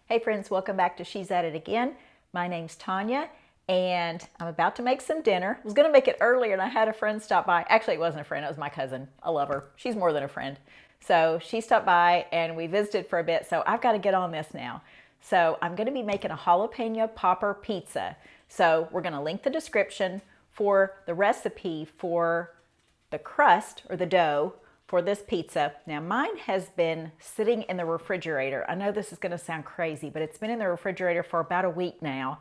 Hey friends, welcome back to She's At It Again. My name's Tanya and I'm about to make some dinner. I was going to make it earlier and I had a friend stop by. Actually, it wasn't a friend, it was my cousin. I love her. She's more than a friend. So she stopped by and we visited for a bit, so I've got to get on this now. So I'm going to be making a jalapeno popper pizza. So we're going to link the description for the recipe for the crust or the dough for this pizza. Now mine has been sitting in the refrigerator. I know this is going to sound crazy, but it's been in the refrigerator for about a week now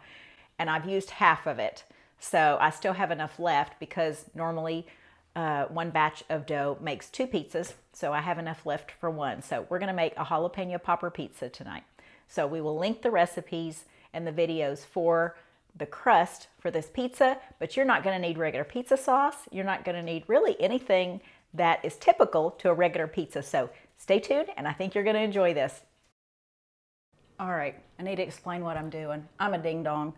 and I've used half of it. So I still have enough left because normally one batch of dough makes 2 pizzas. So I have enough left for one. So we're going to make a jalapeno popper pizza tonight. So we will link the recipes and the videos for the crust for this pizza, but you're not going to need regular pizza sauce. You're not going to need really anything that is typical to a regular pizza. So stay tuned and I think you're going to enjoy this. All right, I need to explain what I'm doing. I'm a ding dong.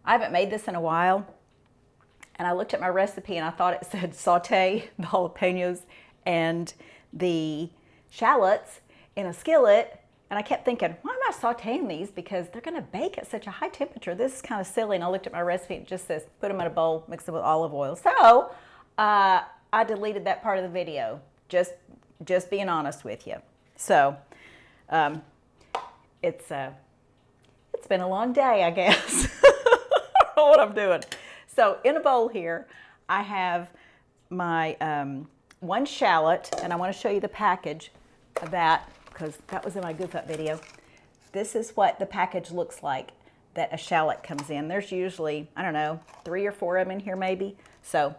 I haven't made this in a while and I looked at my recipe and I thought it said saute the jalapenos and the shallots in a skillet, and I kept thinking, why am I sauteing these? Because they're going to bake at such a high temperature. This is kind of silly. And I looked at my recipe and it just says put them in a bowl, mix them with olive oil. So I deleted that part of the video, just being honest with you. So it's been a long day, I guess. I don't know what I'm doing. So in a bowl here, I have my one shallot, and I want to show you the package of that because that was in my Goof Up video. This is what the package looks like that a shallot comes in. There's usually, I don't know, 3 or 4 of them in here maybe. So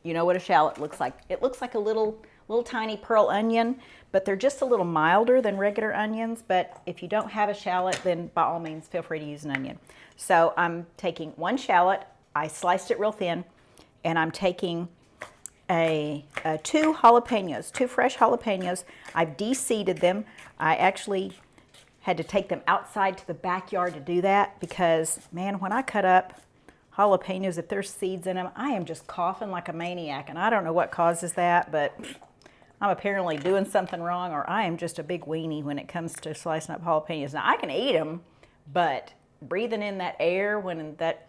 you know what a shallot looks like. It looks like a little tiny pearl onion, but they're just a little milder than regular onions. But if you don't have a shallot, then by all means, feel free to use an onion. So I'm taking one shallot. I sliced it real thin, and I'm taking 2 jalapenos, 2 fresh jalapenos. I've de-seeded them. I actually had to take them outside to the backyard to do that because, man, when I cut up jalapenos, if there's seeds in them, I am just coughing like a maniac, and I don't know what causes that, but I'm apparently doing something wrong, or I am just a big weenie when it comes to slicing up jalapenos. Now, I can eat them, but breathing in that air when that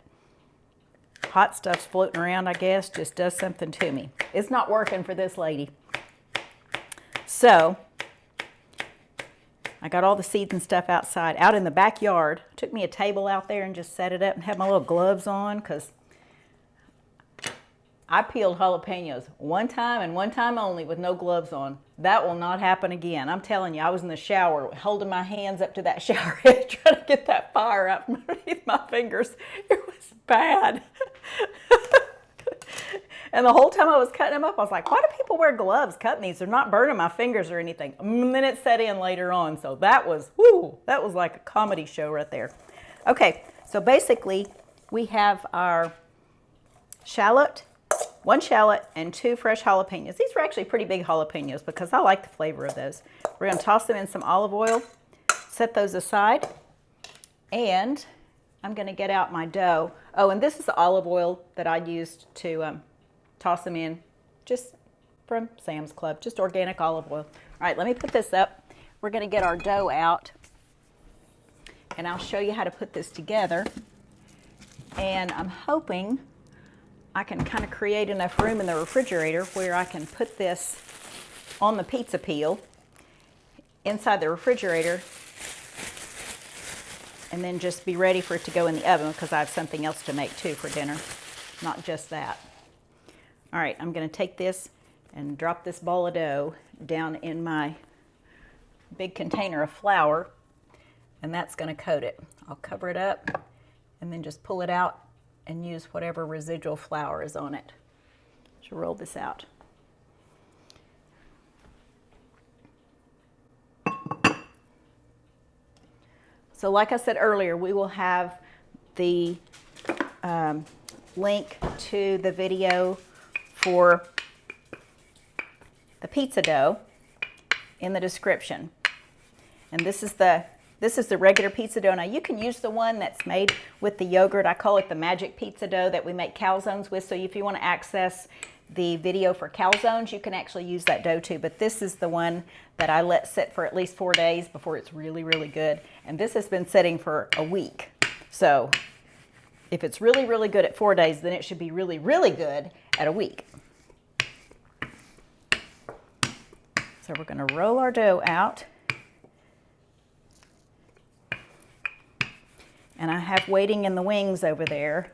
hot stuff's floating around, I guess, just does something to me. It's not working for this lady. So I got all the seeds and stuff outside, out in the backyard. Took me a table out there and just set it up and had my little gloves on because I peeled jalapenos one time and one time only with no gloves on. That will not happen again. I'm telling you, I was in the shower holding my hands up to that shower head trying to get that fire out from underneath my fingers. It was bad. And the whole time I was cutting them up, I was like, why do people wear gloves cutting these? They're not burning my fingers or anything. And then it set in later on. So that was, whoo, that was like a comedy show right there. Okay, so basically we have our shallot, 1 shallot, and 2 fresh jalapenos. These were actually pretty big jalapenos because I like the flavor of those. We're going to toss them in some olive oil, set those aside, and I'm going to get out my dough. Oh, and this is the olive oil that I used to toss them in, just from Sam's Club, just organic olive oil. All right, let me put this up. We're going to get our dough out, and I'll show you how to put this together. And I'm hoping I can kind of create enough room in the refrigerator where I can put this on the pizza peel inside the refrigerator and then just be ready for it to go in the oven because I have something else to make too for dinner, not just that. All right, I'm going to take this and drop this ball of dough down in my big container of flour, and that's going to coat it. I'll cover it up and then just pull it out and use whatever residual flour is on it to roll this out. So like I said earlier, we will have the link to the video for the pizza dough in the description. And this is the regular pizza dough. Now you can use the one that's made with the yogurt. I call it the magic pizza dough that we make calzones with. So if you want to access the video for calzones, you can actually use that dough too, but this is the one that I let sit for at least 4 days before it's really, really good. And this has been sitting for a week. So if it's really, really good at 4 days, then it should be really, really good at a week. So we're going to roll our dough out. And I have waiting in the wings over there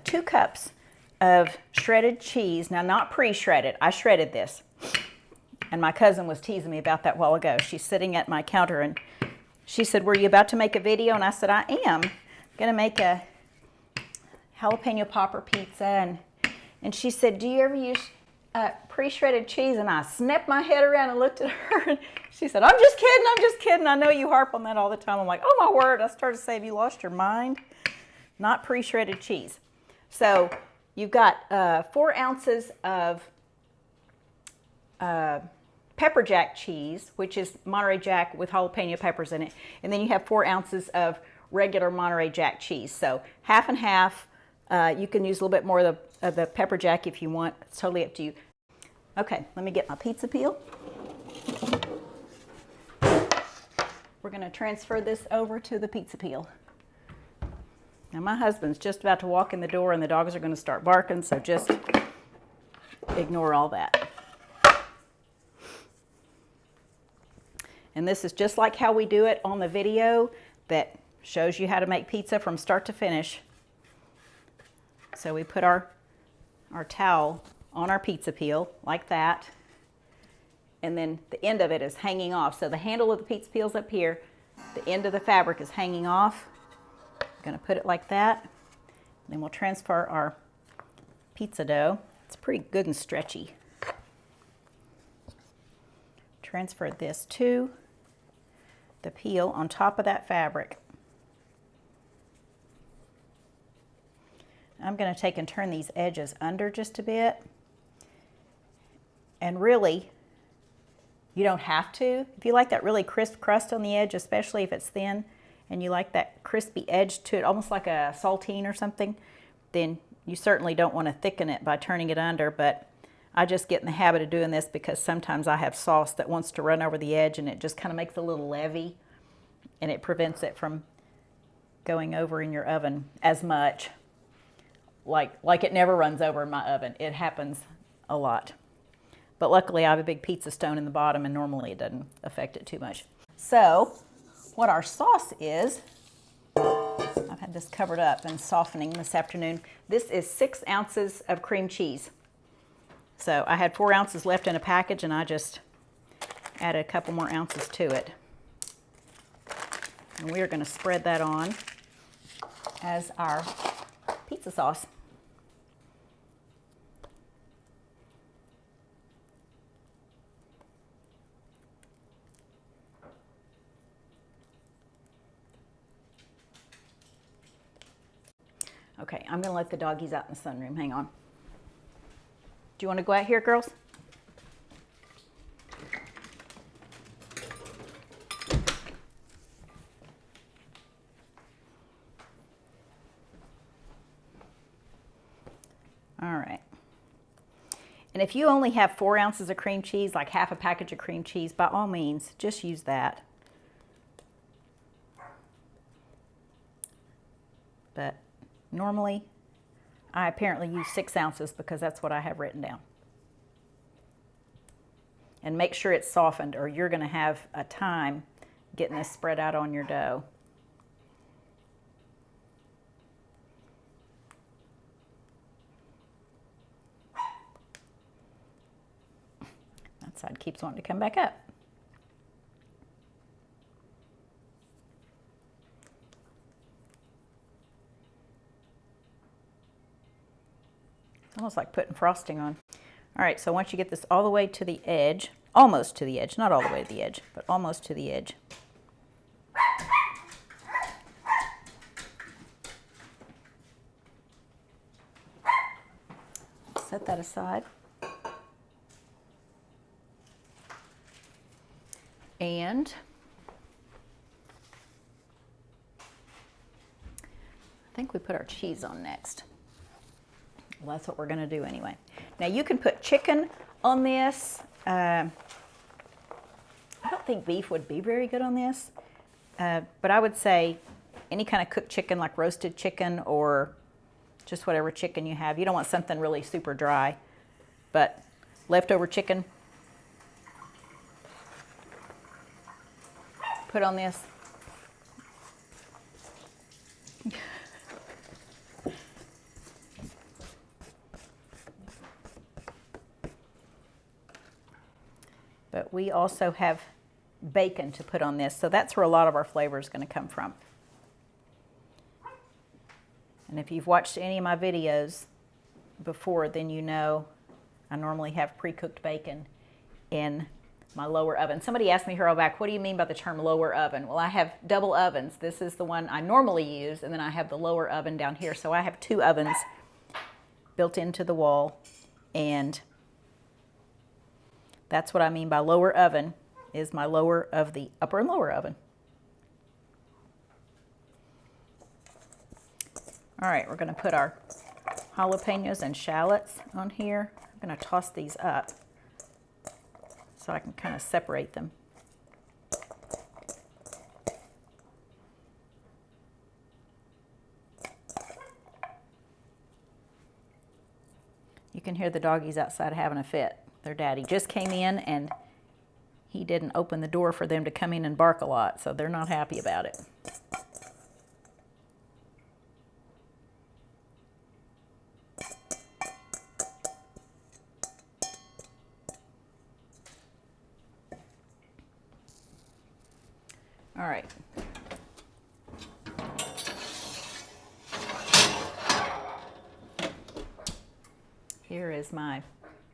2 cups of shredded cheese. Now, not pre-shredded. I shredded this. And my cousin was teasing me about that a while ago. She's sitting at my counter and she said, "Were you about to make a video?" And I said, "I am. I'm going to make a jalapeno popper pizza." And she said, "Do you ever use pre-shredded cheese?" And I snapped my head around and looked at her. And she said, "I'm just kidding. I'm just kidding. I know you harp on that all the time." I'm like, "Oh my word." I started to say, "Have you lost your mind?" Not pre-shredded cheese. So you've got 4 ounces of pepper jack cheese, which is Monterey Jack with jalapeno peppers in it. And then you have 4 ounces of regular Monterey Jack cheese. So half and half. You can use a little bit more of the pepper jack if you want. It's totally up to you. Okay, let me get my pizza peel. We're going to transfer this over to the pizza peel. Now my husband's just about to walk in the door and the dogs are going to start barking, so just ignore all that. And this is just like how we do it on the video that shows you how to make pizza from start to finish. So we put our towel on our pizza peel like that, and then the end of it is hanging off. So the handle of the pizza peel is up here, the end of the fabric is hanging off. I'm going to put it like that, then we'll transfer our pizza dough. It's pretty good and stretchy. Transfer this to the peel on top of that fabric. I'm going to take and turn these edges under just a bit. And really, you don't have to. If you like that really crisp crust on the edge, especially if it's thin, and you like that crispy edge to it, almost like a saltine or something, then you certainly don't want to thicken it by turning it under. But I just get in the habit of doing this because sometimes I have sauce that wants to run over the edge and it just kind of makes a little levy, and it prevents it from going over in your oven as much. Like it never runs over in my oven. It happens a lot. But luckily I have a big pizza stone in the bottom and normally it doesn't affect it too much. So what our sauce is, I've had this covered up and softening this afternoon. This is 6 ounces of cream cheese. So I had 4 ounces left in a package and I just added a couple more ounces to it. And we are going to spread that on as our pizza sauce. Okay, I'm going to let the doggies out in the sunroom. Hang on. Do you want to go out here, girls? All right. And if you only have 4 ounces of cream cheese, like half a package of cream cheese, by all means, just use that. But normally, I apparently use 6 ounces because that's what I have written down. And make sure it's softened or you're going to have a time getting this spread out on your dough. That side keeps wanting to come back up. Almost like putting frosting on. All right, so once you get this all the way to the edge, almost to the edge, not all the way to the edge, but almost to the edge. Set that aside. And I think we put our cheese on next. Well, that's what we're going to do anyway. Now you can put chicken on this. I don't think beef would be very good on this, but I would say any kind of cooked chicken, like roasted chicken or just whatever chicken you have. You don't want something really super dry, but leftover chicken, put on this. But we also have bacon to put on this, so that's where a lot of our flavor is going to come from. And if you've watched any of my videos before, then you know I normally have pre-cooked bacon in my lower oven. Somebody asked me here all back, what do you mean by the term lower oven? Well, I have double ovens. This is the one I normally use, and then I have the lower oven down here. So I have two ovens built into the wall, and that's what I mean by lower oven, is my lower of the upper and lower oven. All right, we're going to put our jalapenos and shallots on here. I'm going to toss these up so I can kind of separate them. You can hear the doggies outside having a fit. Their daddy just came in and he didn't open the door for them to come in and bark a lot, so they're not happy about it. All right. Here is my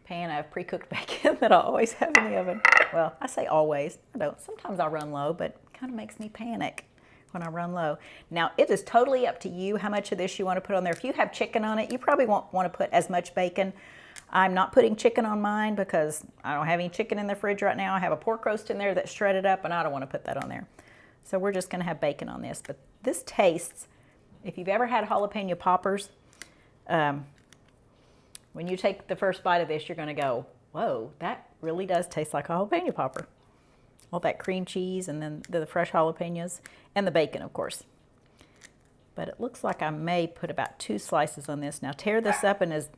pan of pre-cooked bacon that I always have in the oven. Well, I say always. I don't. Sometimes I run low, but it kind of makes me panic when I run low. Now, it is totally up to you how much of this you want to put on there. If you have chicken on it, you probably won't want to put as much bacon. I'm not putting chicken on mine because I don't have any chicken in the fridge right now. I have a pork roast in there that's shredded up, and I don't want to put that on there. So we're just going to have bacon on this. But this tastes, if you've ever had jalapeno poppers, when you take the first bite of this, you're going to go, whoa, that really does taste like a jalapeno popper. All that cream cheese and then the fresh jalapenos and the bacon, of course. But it looks like I may put about 2 slices on this. Now tear this up in as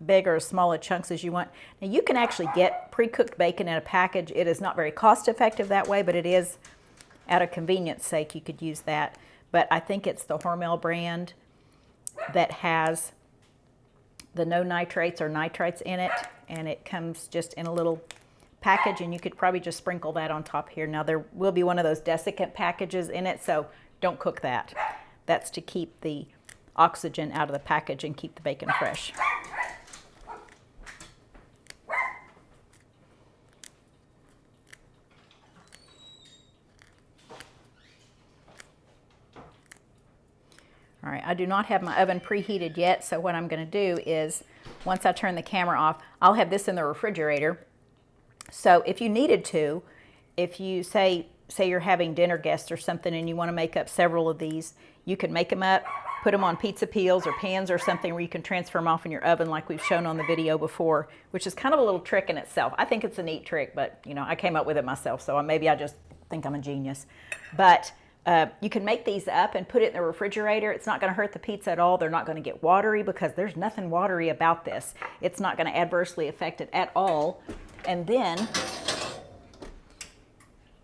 big or as small a chunks as you want. Now you can actually get pre-cooked bacon in a package. It is not very cost effective that way, but it is, out of convenience sake, you could use that. But I think it's the Hormel brand that has the no nitrates or nitrites in it, and it comes just in a little package, and you could probably just sprinkle that on top here. Now there will be one of those desiccant packages in it, so don't cook that. That's to keep the oxygen out of the package and keep the bacon fresh. All right, I do not have my oven preheated yet, so what I'm going to do is, once I turn the camera off, I'll have this in the refrigerator. So if you needed to, if you say you're having dinner guests or something and you want to make up several of these, you can make them up, put them on pizza peels or pans or something where you can transfer them off in your oven like we've shown on the video before, which is kind of a little trick in itself. I think it's a neat trick, but you know, I came up with it myself, so maybe I just think I'm a genius. But you can make these up and put it in the refrigerator. It's not going to hurt the pizza at all. They're not going to get watery because there's nothing watery about this. It's not going to adversely affect it at all. And then,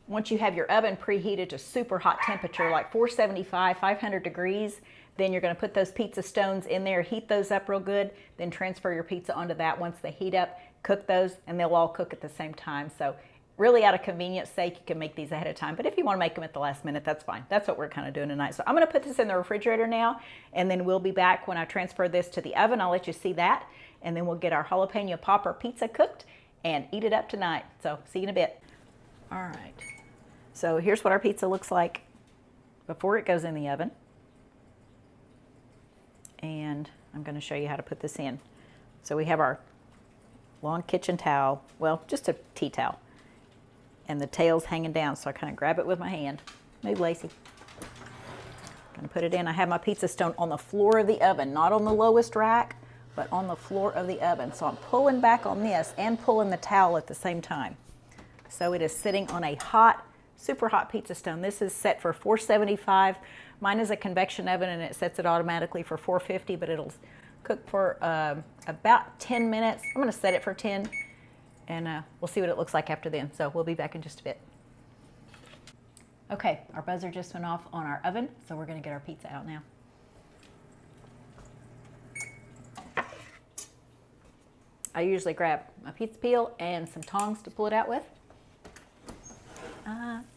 once you have your oven preheated to super hot temperature, like 475, 500 degrees, then you're going to put those pizza stones in there, heat those up real good, then transfer your pizza onto that. Once they heat up, cook those, and they'll all cook at the same time. So really, out of convenience sake, you can make these ahead of time. But if you want to make them at the last minute, that's fine. That's what we're kind of doing tonight. So I'm going to put this in the refrigerator now, and then we'll be back when I transfer this to the oven. I'll let you see that, and then we'll get our jalapeno popper pizza cooked and eat it up tonight. So see you in a bit. All right. So here's what our pizza looks like before it goes in the oven. And I'm going to show you how to put this in. So we have our long kitchen towel, well, just a tea towel. And the tail's hanging down, so I kind of grab it with my hand. Move, Lacey. I'm going to put it in. I have my pizza stone on the floor of the oven, not on the lowest rack, but on the floor of the oven. So I'm pulling back on this and pulling the towel at the same time. So it is sitting on a hot, super hot pizza stone. This is set for 475. Mine is a convection oven and it sets it automatically for 450, but it'll cook for about 10 minutes. I'm gonna set it for 10 and we'll see what it looks like after then. So we'll be back in just a bit. Okay, our buzzer just went off on our oven, so we're gonna get our pizza out now. I usually grab my pizza peel and some tongs to pull it out with.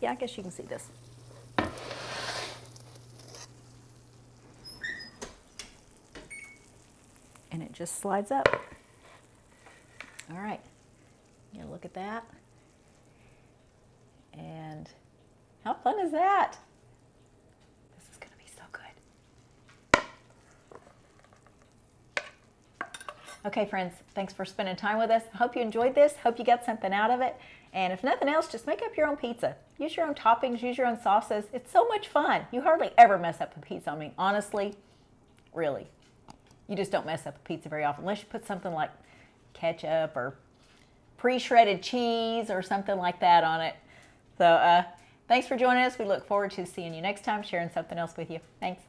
Yeah, I guess you can see this. And it just slides up. All right, yeah, look at that. And how fun is that? This is gonna be so good. Okay, friends, thanks for spending time with us. I hope you enjoyed this. Hope you got something out of it. And if nothing else, just make up your own pizza. Use your own toppings, use your own sauces. It's so much fun. You hardly ever mess up a pizza. I mean, honestly, really. You just don't mess up a pizza very often, unless you put something like ketchup or pre-shredded cheese or something like that on it. So thanks for joining us. We look forward to seeing you next time, sharing something else with you. Thanks.